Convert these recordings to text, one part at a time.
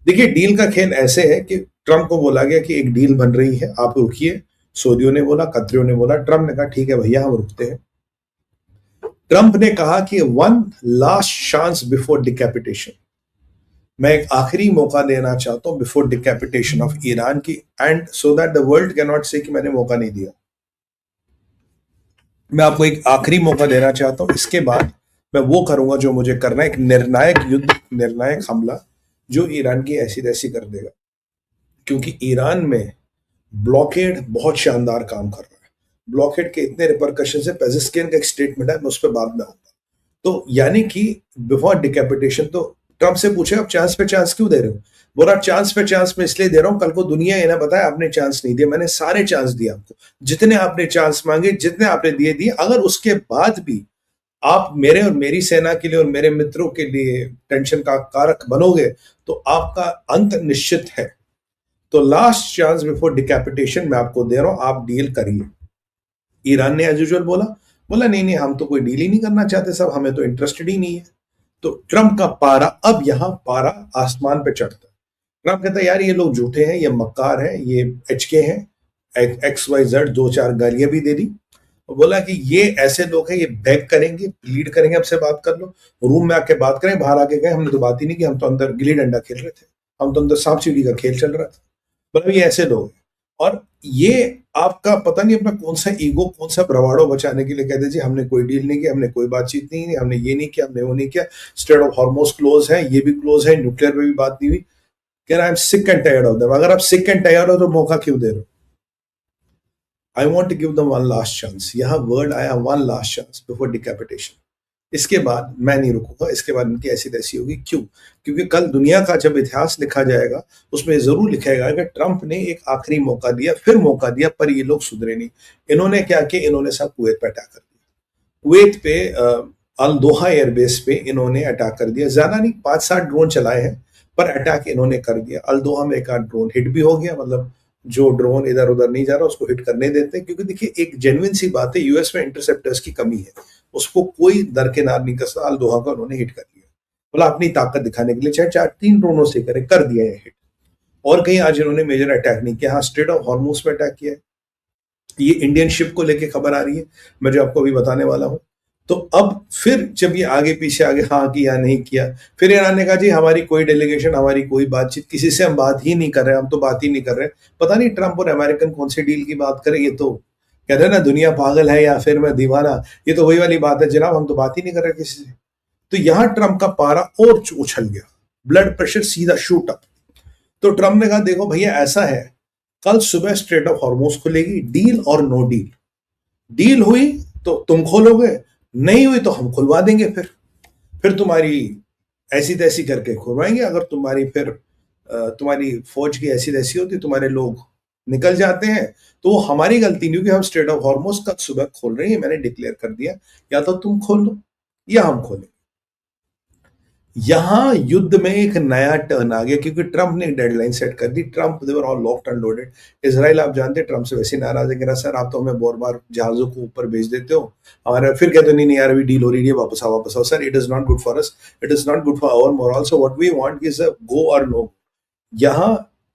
देखिए, डील का खेल ऐसे है कि ट्रम्प को बोला गया कि एक डील बन रही है, आप रुकिए। सऊदियों ने बोला, कतरियों ने बोला, ट्रम्प ने कहा ठीक है भैया हम रुकते हैं। ट्रम्प ने कहा कि one last chance before decapitation, मैं एक आखिरी मौका देना चाहता हूं बिफोर डिकैपिटेशन ऑफ ईरान की, and so that the world can not से कि मैंने मौका नहीं दिया। मैं आपको एक आखिरी मौका देना चाहता हूं, इसके बाद मैं वो करूंगा जो मुझे करना है, एक निर्णायक युद्ध, निर्णायक हमला जो ईरान की ऐसी तैसी कर देगा। क्योंकि ईरान में ब्लॉकेड बहुत शानदार काम कर रहा है। ब्लॉकेड के इतने रिपरकशन है, पेजिस्कियन का एक स्टेटमेंट है, मैं उस पर बाद में आऊंगा। तो यानी कि बिफोर डिकैपिटेशन, तो ट्रम्प से पूछे आप चांस पे चांस क्यों दे रहे हो? बोला चांस पे चांस में इसलिए दे रहा हूं, कल को दुनिया ये ना बताए आपने चांस नहीं दिया। मैंने सारे चांस दिए आपको, जितने आपने चांस मांगे, जितने आपने दिए दिए। अगर उसके बाद भी आप मेरे और मेरी सेना के लिए और मेरे मित्रों के लिए टेंशन का कारक बनोगे, तो आपका अंत निश्चित है। तो लास्ट चांस बिफोर डिकैपिटेशन मैं आपको दे रहा हूं, आप डील करिए। ईरान ने एज यूजुअल बोला, बोला नहीं नहीं हम तो कोई डील ही नहीं करना चाहते साहब, हमें तो इंटरेस्टेड ही नहीं है। तो ट्रम्प का पारा, अब यहां पारा आसमान पे चढ़ता है। ट्रम्प कहता है यार ये लोग झूठे हैं, ये मक्कार हैं, ये एचके हैं, XYZ, दो चार गालियां भी दे दी। बोला कि ये ऐसे लोग हैं, ये बैक करेंगे, लीड करेंगे, हमसे बात कर लो, रूम में आके बात करें। बाहर आके गए, हमने तो बात ही नहीं की, हम तो अंदर गिल्ली डंडा खेल रहे थे, हम तो अंदर सांप सीढ़ी का खेल चल रहा था। मतलब ये ऐसे लोग हैं। और ये आपका पता नहीं अपना कौन सा ईगो, कौन सा ब्रवाडो बचाने के लिए कहते जी हमने कोई डील नहीं किया, हमने कोई बातचीत नहीं की, हमने ये नहीं किया, हमने वो नहीं किया, स्ट्रेट ऑफ हॉर्मोज क्लोज है, ये भी क्लोज है, न्यूक्लियर पे भी बात नहीं हुई। कह रहा है I am sick and tired of them. अगर आप सिक एंड टायर्ड हो तो मौका क्यों दे रहे हो? I want to give them one last chance. यहां वर्ड आया one last chance before decapitation. इसके बाद मैं नहीं रुकूंगा, इसके बाद इनकी ऐसी तैसी होगी। क्यों? क्योंकि कल दुनिया का जब इतिहास लिखा जाएगा उसमें जरूर लिखा जाएगा कि ट्रंप ने एक आखिरी मौका दिया, फिर मौका दिया, पर ये लोग सुधरे नहीं। इन्होंने क्या किया? इन्होंने सब कुवैत पे अटैक कर दिया। कुवैत पे अल दोहा एयरबेस पे इन्होंने अटैक कर दिया। ज्यादा नहीं, 5-7 ड्रोन चलाए हैं, पर अटैक इन्होंने कर दिया। अल दोहा में एक आध ड्रोन हिट भी हो गया, मतलब जो ड्रोन इधर उधर नहीं जा रहा उसको हिट करने देते हैं। क्योंकि देखिए एक जेन्युइन सी बात है, यूएस में इंटरसेप्टर्स की कमी है, उसको कोई दरकिनार नहीं कर सकता। अल दोहा का उन्होंने हिट कर दिया, बोला अपनी ताकत दिखाने के लिए, चाहे 4-3 ड्रोनों से करे, कर दिया है हिट। और कहीं आज इन्होंने मेजर अटैक नहीं किया। हाँ, स्ट्रेट ऑफ हॉर्मूज पे अटैक किया है। ये इंडियन शिप को लेके खबर आ रही है, मैं जो आपको अभी बताने वाला हूं। तो अब फिर जब ये आगे पीछे आगे हाँ किया नहीं किया, फिर ईरान ने कहा जी हमारी कोई डेलीगेशन, हमारी कोई बातचीत, किसी से हम बात ही नहीं कर रहे, हम तो बात ही नहीं कर रहे। पता नहीं ट्रंप और अमेरिकन कौन सी डील की बात करें। ये तो कह रहे हैं ना दुनिया पागल है या फिर मैं दीवाना। ये तो वही वाली बात है जनाब, हम तो बात ही नहीं कर रहे किसी से। तो यहां ट्रंप का पारा और उछल गया, ब्लड प्रेशर सीधा शूट अप। तो ट्रंप ने कहा देखो भैया ऐसा है, कल सुबह स्ट्रेट ऑफ हॉर्मोज खुलेगी, डील और नो डील। डील हुई तो तुम खोलोगे, नहीं हुई तो हम खुलवा देंगे। फिर तुम्हारी ऐसी तैसी करके खुलवाएंगे। अगर तुम्हारी फिर तुम्हारी फौज की ऐसी तैसी होती, तुम्हारे लोग निकल जाते हैं, तो वो हमारी गलती नहीं होगी। हम स्ट्रेट ऑफ हॉर्मोज कल सुबह खोल रहे हैं, मैंने डिक्लेयर कर दिया, या तो तुम खोल लो या हम खोलें। यहां युद्ध में एक नया टर्न आ गया, क्योंकि ट्रंप ने डेडलाइन सेट कर दी। Trump they were all locked and loaded. Israel आप जानते हैं ट्रंप से वैसे नाराज है, कह रहा सर आप तो हमें बार बार जहाजों को ऊपर भेज देते हो, हमारे फिर कहते नहीं नहीं यार अभी डील हो रही है, वापस आओ वापस आओ। Sir it is not good for us, it is not good for our morale, so what we want is go or no. यहाँ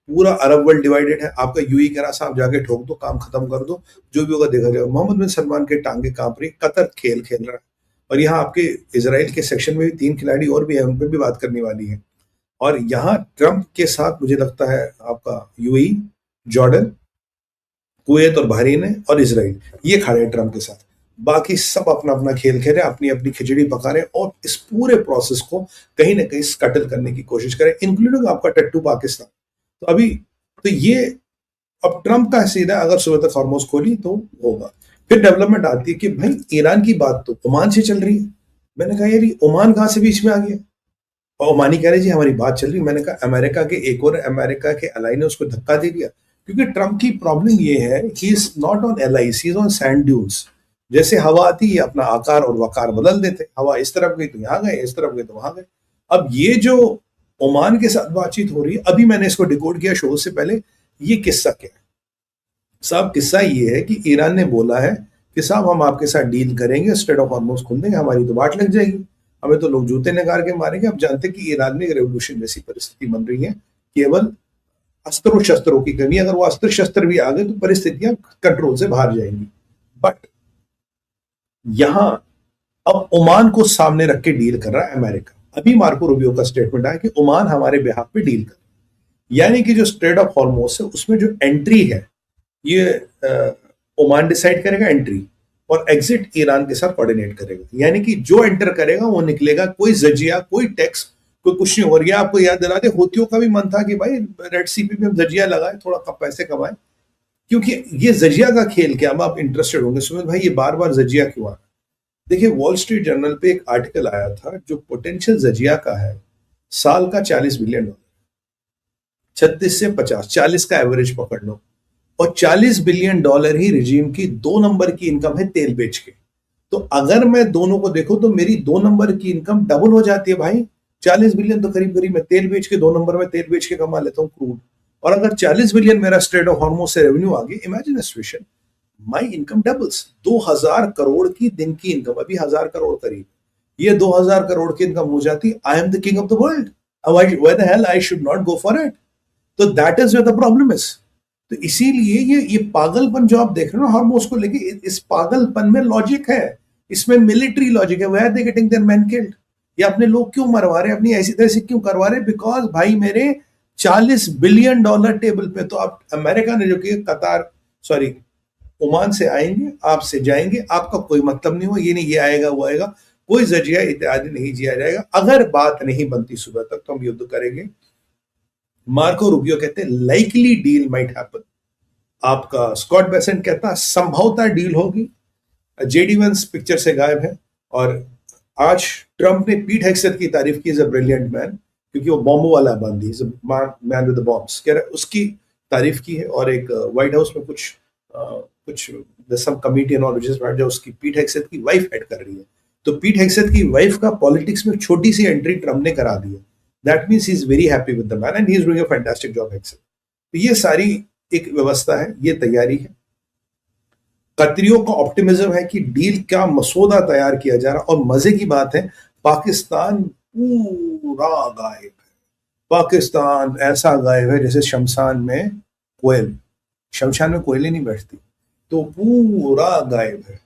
पूरा अरब वर्ल्ड डिवाइडेड है। आपका यूई कह रहा साहब जाके ठोक दो, काम खत्म कर दो, जो भी होगा देखा जाएगा। मोहम्मद बिन सलमान के टांगे कांप रही, कतर खेल खेल रहा है। और यहाँ आपके इजराइल के सेक्शन में भी 3 खिलाड़ी और भी हैं, उन पर भी बात करने वाली है। और यहाँ ट्रंप के साथ मुझे लगता है आपका यूएई, जॉर्डन, कुवैत और बहरीन है, और इजराइल, ये खड़े हैं ट्रंप के साथ। बाकी सब अपना अपना खेल खेल रहे हैं, अपनी अपनी खिचड़ी पका रहे हैं, और इस पूरे प्रोसेस को कहीं ना कहीं स्कटल करने की कोशिश करें, इंक्लूडिंग आपका टट्टू पाकिस्तान। तो अभी तो ये अब ट्रंप का सीधा अगर सुबह तक फॉर्मोस खोली तो होगा। फिर डेवलपमेंट आती है कि भाई ईरान की बात तो ओमान से चल रही है। मैंने कहा यार ओमान कहां से बीच में आ गया? और ओमानी कह रहे जी हमारी बात चल रही। मैंने कहा अमेरिका के एक और अमेरिका के अलाई ने उसको धक्का दे दिया। क्योंकि ट्रंप की प्रॉब्लम ये है, he is not on allies, he is on sand dunes. जैसे हवा आती है अपना आकार और वकार बदल देते, हवा इस तरफ गई तो यहां गए, इस तरफ गए तो वहां गए। अब ये जो ओमान के साथ बातचीत हो रही है, अभी मैंने इसको डिकोड किया शो से पहले, ये किस्सा क्या है साहब? किस्सा ये है कि ईरान ने बोला है कि साहब हम आपके साथ डील करेंगे, स्ट्रेट ऑफ हॉर्मोज खोल देंगे, हमारी तो बाट लग जाएगी, हमें तो लोग जूते निकाल के मारेंगे। अब जानते हैं कि ईरान में एक रेवोल्यूशन जैसी परिस्थिति बन रही है, केवल अस्त्रों शस्त्रों की कमी, अगर वो अस्त्र शस्त्र भी आ गए तो परिस्थितियां कंट्रोल से बाहर जाएंगी। बट यहां अब ओमान को सामने रख के डील कर रहा है अमेरिका। अभी मार्को रूबियो का स्टेटमेंट आया कि ओमान हमारे बिहाफ पे डील कर, यानी कि जो स्ट्रेट ऑफ हॉर्मोज है उसमें जो एंट्री है ये ओमान डिसाइड करेगा एंट्री, और एग्जिट ईरान के साथ कोऑर्डिनेट करेगा। यानी कि जो एंटर करेगा वो निकलेगा, कोई जजिया कोई टैक्स कोई कुछ नहीं। और ये आपको याद दिला दे, हूथियों का भी मन था कि भाई रेड सी पे हम जजिया लगाए, थोड़ा कम पैसे कमाए, क्योंकि ये जजिया का खेल क्या, अब आप इंटरेस्टेड होंगे सुमित भाई ये बार बार जजिया क्यों आ रहा है। देखिए वॉल स्ट्रीट जर्नल पे एक आर्टिकल आया था जो पोटेंशियल जजिया का है साल का $40 बिलियन, 36 से 50, 40 का एवरेज पकड़ लो, और $40 बिलियन ही रिजीम की 2 नंबर की इनकम है तेल बेच के। तो अगर मैं दोनों को देखूं तो मेरी 2 नंबर की इनकम डबल हो जाती है भाई। 40 बिलियन तो करीब करीब मैं तेल बेच के, 2 नंबर में तेल बेच के कमा लेता हूँ क्रूड। और अगर 40 बिलियन मेरा स्ट्रेट ऑफ हॉर्मोज से रेवेन्यू आ गया, imagine situation, my income doubles. 2000 crore की दिन की इनकम, अभी 1000 करोड़ करीब, ये 2000 करोड़ की इनकम हो जाती, I am the king of the world, why the hell I should not go for it. तो that is where the problem is. तो इसीलिए ये पागलपन जो आप देख रहे हो ना हार्मोस को लेके, इस पागलपन में लॉजिक है, इसमें मिलिट्री लॉजिक है। Where they getting their man killed, ये अपने लोग क्यों मरवा रहे हैं, अपनी ऐसी तैसी क्यों करवा रहे हैं? बिकॉज भाई मेरे $40 बिलियन टेबल पे। तो आप अमेरिका ने जो कि कतार, सॉरी ओमान से आएंगे, आपसे जाएंगे, आपका कोई मतलब नहीं हो, ये नहीं ये आएगा वो आएगा, कोई जजिया इत्यादि नहीं जिया जाएगा। अगर बात नहीं बनती सुबह तक तो हम युद्ध करेंगे। मार्को रूबियो कहते हैं लाइकली डील माइट हैपन। आपका स्कॉट बेसेंट कहता है संभवतः डील होगी। जेडी वंस पिक्चर से गायब है। और आज ट्रंप ने पीट हेगसेथ की तारीफ की, इज अ ब्रिलियंट मैन, क्योंकि वो बॉम्बों वाला बंदी, is a man with the bombs, कह रहे उसकी तारीफ की है। और एक व्हाइट हाउस में कुछ सम कमिटी एनोलॉजिस्ट बैठ, जो उसकी पीट हेगसेथ की वाइफ हेड कर रही है। तो पीट हेगसेथ की वाइफ का पॉलिटिक्स में छोटी सी एंट्री ट्रंप ने करा दी है। That means he is very happy with the man and he is doing a fantastic job Hegseth. तो ये सारी एक व्यवस्था है, ये तैयारी है। कतरियों का ऑप्टिमिज्म है कि डील का मसौदा तैयार किया जा रहा। और मजे की बात है, पाकिस्तान पूरा गायब है। पाकिस्तान ऐसा गायब है जैसे शमशान में कोयल, शमशान में कोयलें नहीं बैठती, तो पूरा गायब है।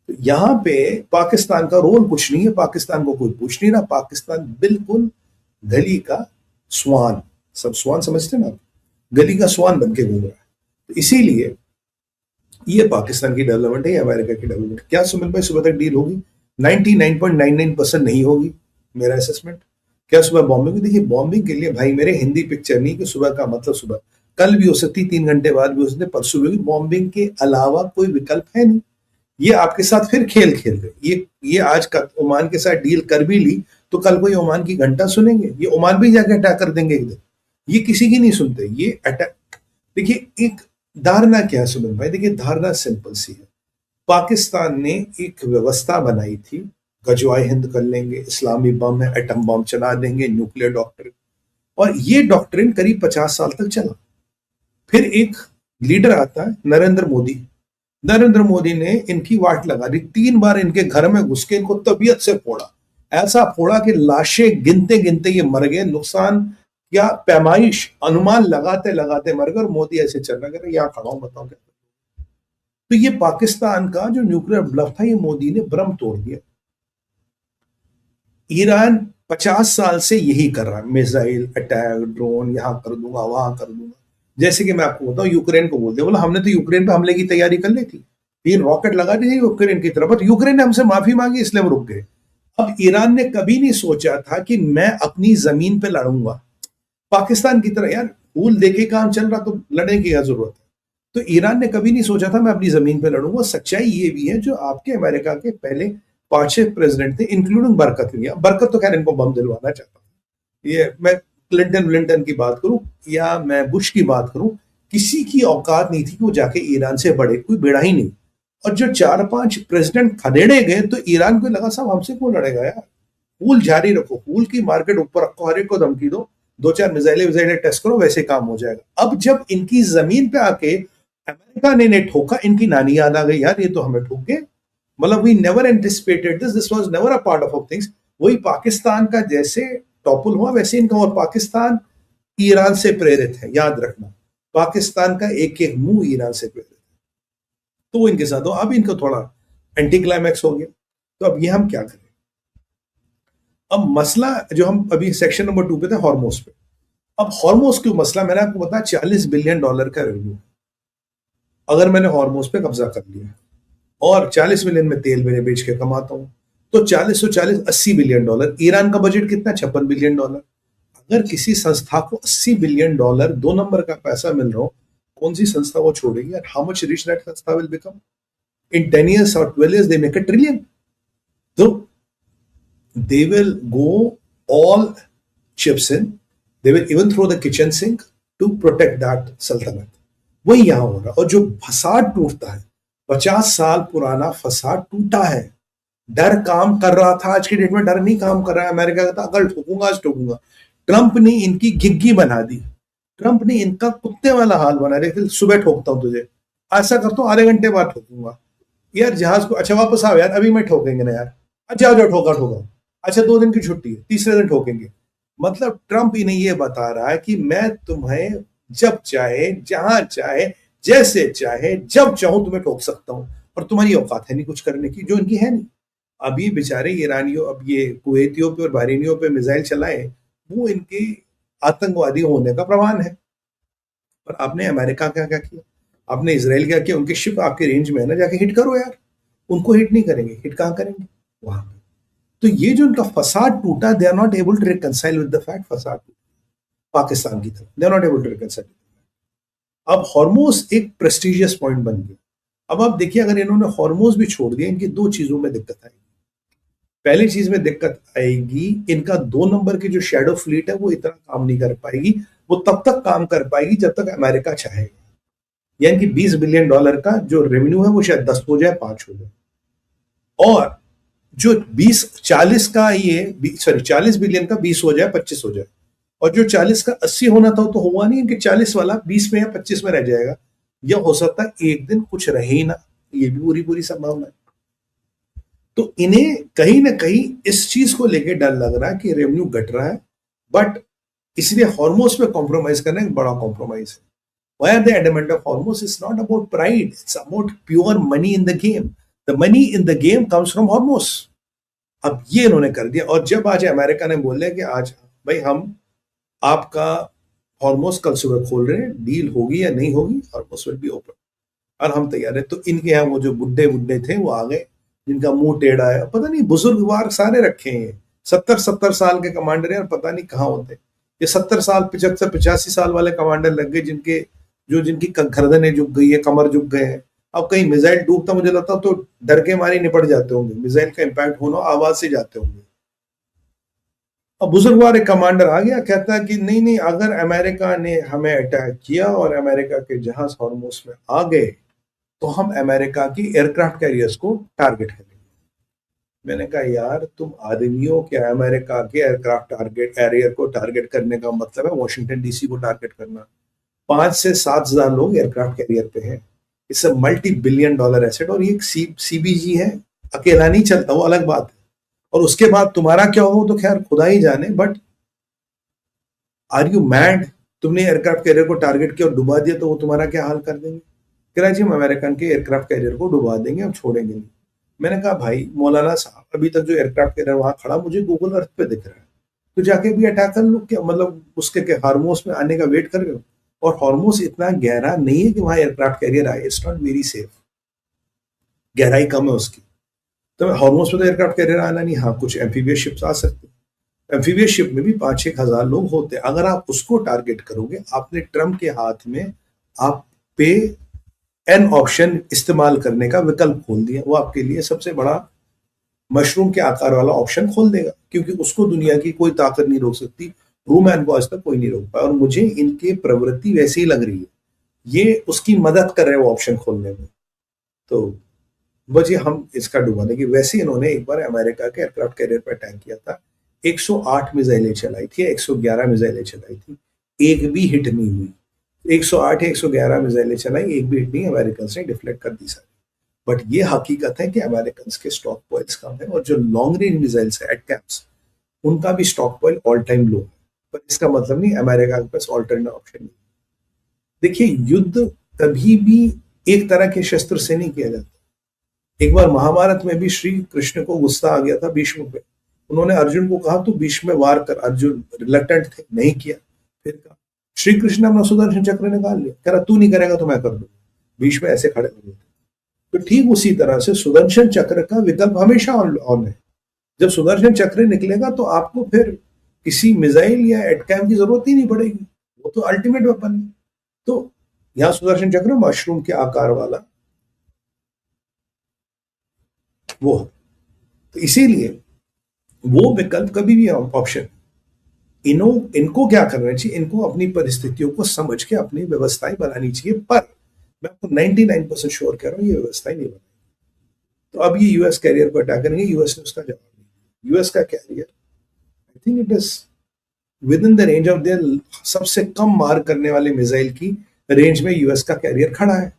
तो यहां पे पाकिस्तान का रोल कुछ नहीं है, पाकिस्तान को कोई पूछ नहीं रहा। पाकिस्तान बिल्कुल गली का स्वान, सब स्वान समझते ना, गली का स्वान बन के घूम रहा है। तो इसीलिए ये पाकिस्तान की डेवलपमेंट है, अमेरिका की डेवलपमेंट। क्या सुमित भाई सुबह तक डील होगी? 99.99% नहीं होगी मेरा असेसमेंट। क्या सुबह बॉम्बिंग? देखिए बॉम्बिंग के लिए भाई मेरे हिंदी पिक्चर नहीं कि सुबह का मतलब सुबह, कल भी हो सकती, 3 घंटे बाद भी हो सकती, परसों भी होगी। बॉम्बिंग के अलावा कोई विकल्प है नहीं। ये आपके साथ फिर खेल खेल रहे। ये आज का ओमान के साथ डील कर भी ली तो कल कोई ओमान की घंटा सुनेंगे? ये ओमान भी जाके अटैक कर देंगे एक दिन। ये किसी की नहीं सुनते ये अटैक। देखिए एक धारणा क्या है सुमित भाई, देखिए धारणा सिंपल सी है। पाकिस्तान ने एक व्यवस्था बनाई थी, गजवाए हिंद कर लेंगे, इस्लामी बम है, एटम बम चला देंगे, न्यूक्लियर डॉक्ट्रिन। और ये डॉक्ट्रिन करीब 50 साल तक चला। फिर एक लीडर आता है नरेंद्र मोदी। नरेंद्र मोदी ने इनकी वाट लगा दी, 3 बार इनके घर में घुस के इनको तबीयत से फोड़ा, ऐसा फोड़ा कि लाशें गिनते गिनते ये मर गए। नुकसान या पैमाइश अनुमान लगाते लगाते मर गए। और मोदी ऐसे चल रहा है, यहां खड़ा हूं बताओ क्या। तो ये पाकिस्तान का जो न्यूक्लियर ब्लफ था, ये मोदी ने भ्रम तोड़ दिया। ईरान 50 साल से यही कर रहा है, मिसाइल अटैक, ड्रोन, यहां कर दूंगा वहां कर दूंगा। जैसे कि मैं आपको बताऊं, यूक्रेन को बोलते बोला हमने तो यूक्रेन पे हमले की तैयारी कर ली थी, 3 रॉकेट लगा दी यूक्रेन की तरफ, बट यूक्रेन ने हमसे माफी मांगी इसलिए हम रुक गए। अब ईरान ने कभी नहीं सोचा था कि मैं अपनी जमीन पे लड़ूंगा पाकिस्तान की तरह। यार फूल देके काम चल रहा तो लड़ने की क्या जरूरत है? तो ईरान ने कभी नहीं सोचा था मैं अपनी जमीन पे लड़ूंगा। सच्चाई ये भी है, जो आपके अमेरिका के पहले 5-6 प्रेसिडेंट थे, इंक्लूडिंग बरकत लिया, बरकत तो खैर इनको बम दिलवाना चाहता था। ये मैं क्लिंटन की बात करूं या मैं बुश की बात करूं, किसी की औकात नहीं थी कि वो जाके ईरान से बड़े, कोई बेड़ा ही नहीं। और जो 4-5 प्रेसिडेंट खदेड़े गए तो ईरान को लगा साहब हमसे कौन लड़ेगा यार, फूल जारी रखो, फूल की मार्केट ऊपर रखो, हर एक को धमकी दो, 2-4 मिसाइलें टेस्ट करो, वैसे काम हो जाएगा। अब जब इनकी जमीन पे आके अमेरिका ने ठोका, इनकी नानी याद आ गई, यार ये तो हमें ठोक गए। मतलब we never anticipated this was never a part of things. वही पाकिस्तान का जैसे टॉपल हुआ वैसे इनका। और पाकिस्तान ईरान से प्रेरित है, याद रखना। पाकिस्तान का एक एक मुंह ईरान से प्रेरित है। तो वो इनके साथ हो, अब इनको थोड़ा एंटी क्लाइमैक्स हो गया। तो अब ये हम क्या करें? अब मसला जो हम अभी सेक्शन नंबर 2 पे थे, हॉर्मोस पे। अब हॉर्मोस क्यों मसला, मैंने आपको बताया $40 बिलियन का रेवेन्यू। अगर मैंने हॉर्मोस पे कब्जा कर लिया और 40 मिलियन में तेल मैंने बेच के कमाता हूं, तो 40 $80 बिलियन। ईरान का बजट कितना? $56 बिलियन। अगर किसी संस्था को $80 बिलियन 2 नंबर का पैसा मिल रहा हो, कौन सी संस्था वो छोड़ेगी? And how much rich that संस्था will become in 10 years or 12 years? They make a trillion. So they will go all chips in. They will even throw the kitchen sink to protect that सल्तनत। वही यहां हो रहा। और जो फसाद टूटता है, 50 साल पुराना फसाद टूटा है। डर काम कर रहा था, आज की डेट में डर नहीं काम कर रहा है। अमेरिका का था कल ठोकूंगा, आज ठोकूंगा। ट्रंप ने इनकी घिग्गी बना दी। ट्रंप ने इनका कुत्ते वाला हाल बना दिया। सुबह ठोकता हूं तुझे, ऐसा करता हूं, आधे घंटे बाद ठोकूंगा। यार जहाज को, अच्छा वापस आओ यार, अभी मैं ठोकेंगे ना यार। अच्छा जाओ ठोका ठोका। अच्छा 2 दिन की छुट्टी है, तीसरे दिन ठोकेंगे। मतलब ट्रंप इन्हें ये बता रहा है कि मैं तुम्हें जब चाहे, जहां चाहे, जैसे चाहे, जब चाहूं तुम्हें ठोक सकता हूं। और तुम्हारी औकात है नहीं कुछ करने की, जो इनकी है नहीं। अभी बेचारे ईरानियों, अब ये कुवैतियों पे और बहरीनियों पे मिसाइल चलाए, वो इनके आतंकवादी होने का प्रमाण है। पर आपने अमेरिका का क्या किया? आपने इसराइल क्या किया? उनके शिप आपके रेंज में है ना, जाके हिट करो यार। उनको हिट नहीं करेंगे, हिट कहां करेंगे? वहां पे। तो ये जो उनका फसाद टूटा, they are not able to reconcile with the fact फसाद पाकिस्तान की तरफ, they are not able to reconcile. अब हॉर्मोस एक प्रेस्टिजियस पॉइंट बन गया। अब आप देखिए, अगर इन्होंने हॉर्मोस भी छोड़ दिया, इनकी दो चीजों में दिक्कत आएगी। पहली चीज में दिक्कत आएगी, इनका 2 नंबर की जो शैडो फ्लीट है वो इतना काम नहीं कर पाएगी। वो तब तक काम कर पाएगी जब तक अमेरिका चाहेगा। यानी कि $20 बिलियन का जो रेवेन्यू है वो शायद 10 हो जाए, 5 हो जाए। और जो 20-40 का, ये सॉरी 40 बिलियन का 20 हो जाए, 25 हो जाए। और जो 40 का 80 होना था तो हुआ नहीं, कि 40 वाला 20 में या 25 में रह जाएगा। यह हो सकता है एक दिन कुछ रहे ही ना, ये भी पूरी पूरी संभावना है। तो इन्हें कहीं ना कहीं इस चीज को लेकर डर लग रहा है कि रेवेन्यू घट रहा है, बट इसलिए हॉर्मोस पे कॉम्प्रोमाइज करना एक बड़ा कॉम्प्रोमाइज है। Why are they adamant of Hormuz? It's not about pride. It's about pure money in the game. The money in the game comes from Hormuz. अब ये इन्होंने कर दिया। और जब आज अमेरिका ने बोले कि आज भाई हम आपका हॉर्मोस कल सुबह खोल रहे हैं, डील होगी या नहीं होगी, हॉर्मोस विल बी ओपन और हम तैयार है। तो इनके यहाँ वो जो बुड्ढे बुड्ढे थे वो आ गए, जिनका मुंह टेढ़ा है, पता नहीं बुजुर्गवार सारे रखे हैं। 70-70 साल के कमांडर यार, पता नहीं कहाँ होते। ये 70 साल, 75-85 साल वाले कमांडर लग गए, जिनकी गर्दनें झुक गई है, कमर झुक गए हैं। अब कहीं मिसाइल डूबता, मुझे लगता तो डर के मारे निपट जाते होंगे, मिसाइल का इंपैक्ट होना आवाज से जाते होंगे। अब बुजुर्गवार एक कमांडर आ गया, कहता है कि नहीं नहीं, अगर अमेरिका ने हमें अटैक किया और अमेरिका के जहाज हॉर्मोस में आ गए तो हम अमेरिका की एयरक्राफ्ट कैरियर्स को टारगेट करेंगे। मैंने कहा यार तुम आदमियों के अमेरिका के एयरक्राफ्ट टारगेट कैरियर को टारगेट करने का मतलब है वॉशिंगटन डीसी को टारगेट करना। 5 से 7 हजार लोग एयरक्राफ्ट कैरियर पे हैं। It's a $multi-billion asset. और ये सीबीजी है, अकेला नहीं चलता, वो अलग बात है। और उसके बाद तुम्हारा क्या हो तो खैर खुदा ही जाने, बट आर यू मैड? तुमने एयरक्राफ्ट कैरियर को टारगेट किया और डुबा दिया तो वो तुम्हारा क्या हाल कर देंगे? कराची हम अमेरिकन के एयरक्राफ्ट कैरियर को डुबा देंगे, हम छोड़ेंगे नहीं। मैंने कहा भाई मौलाना साहब, अभी तक जो एयरक्राफ्ट कैरियर वहां खड़ा मुझे गूगल अर्थ पे दिख रहा है, तो जाके भी अटैक कर लो क्या? मतलब उसके के हार्मोस में आने का वेट कर रहे हो? और हॉर्मोस इतना गहरा नहीं है कि वहां एयरक्राफ्ट कैरियर आए। इट्स नॉट वेरी सेफ, गहराई कम है उसकी। तो हॉर्मोस में तो एयरक्राफ्ट कैरियर आना नहीं। हाँ, कुछ एम्फीबियस शिप्स आ सकते हैं। एम्फीबियस शिप में भी 5-6 हजार लोग होते हैं। अगर आप उसको टारगेट करोगे, आपने ट्रम्प के हाथ में आप पे एन ऑप्शन इस्तेमाल करने का विकल्प खोल दिया। वो आपके लिए सबसे बड़ा मशरूम के आकार वाला ऑप्शन खोल देगा, क्योंकि उसको दुनिया की कोई ताकत नहीं रोक सकती। रूमैन को आज तक कोई नहीं रोक पाया। और मुझे इनकी प्रवृत्ति वैसी ही लग रही है, ये उसकी मदद कर रहे हैं वो ऑप्शन खोलने में। तो बस हम इसका डुबा देंगे। वैसे इन्होंने एक बार अमेरिका के एयरक्राफ्ट कैरियर पर अटैक किया था। 108 मिसाइलें चलाई थी, 111 मिसाइलें चलाई थी, एक भी हिट नहीं हुई। 108 या 111 मिसाइलें चलाई, एक भी हिट नहीं, अमेरिकन ने डिफ्लेक्ट कर दी सारी। बट ये हकीकत है कि अमेरिकन के स्टॉक पॉइल्स कम है। और जो लॉन्ग रेंज मिसाइल्स है एटकैम्स, उनका भी स्टॉक पॉइल ऑल टाइम लो है। पर इसका मतलब नहीं अमेरिका के पास ऑल्टरनेट ऑप्शन नहीं। देखिए, युद्ध कभी भी एक तरह के शस्त्र से नहीं किया जाता। एक बार महाभारत में भी श्री कृष्ण को गुस्सा आ गया था भीष्म पे, उन्होंने अर्जुन को कहा तू भीष्म में वार कर, अर्जुन रिलक्टेंट थे, नहीं किया। फिर कहा, श्री कृष्ण ने अपना सुदर्शन चक्र निकाल लिया, कह रहा तू नहीं करेगा तो मैं कर दूंगा। भीष्म ऐसे खड़े हो गए। तो ठीक उसी तरह से सुदर्शन चक्र का विकल्प हमेशा ऑन है। जब सुदर्शन चक्र निकलेगा तो आपको फिर किसी मिसाइल या एटकैम की जरूरत ही नहीं पड़ेगी, वो तो अल्टीमेट वेपन है। तो यहां सुदर्शन चक्र मशरूम के आकार वाला वो है। तो इसीलिए वो विकल्प कभी भी ऑप्शन, इनको क्या करना चाहिए, इनको अपनी परिस्थितियों को समझ के अपनी व्यवस्थाएं बनानी चाहिए। पर मैं आपको 99% श्योर कह रहा हूं ये व्यवस्थाएं नहीं बनाई। तो अब ये यूएस कैरियर को अटैक करेंगे, यूएस ने उसका जवाब दिया। यूएस का carrier I think it is within the range of their सबसे कम मार करने वाले मिसाइल की रेंज में यूएस का कैरियर खड़ा है।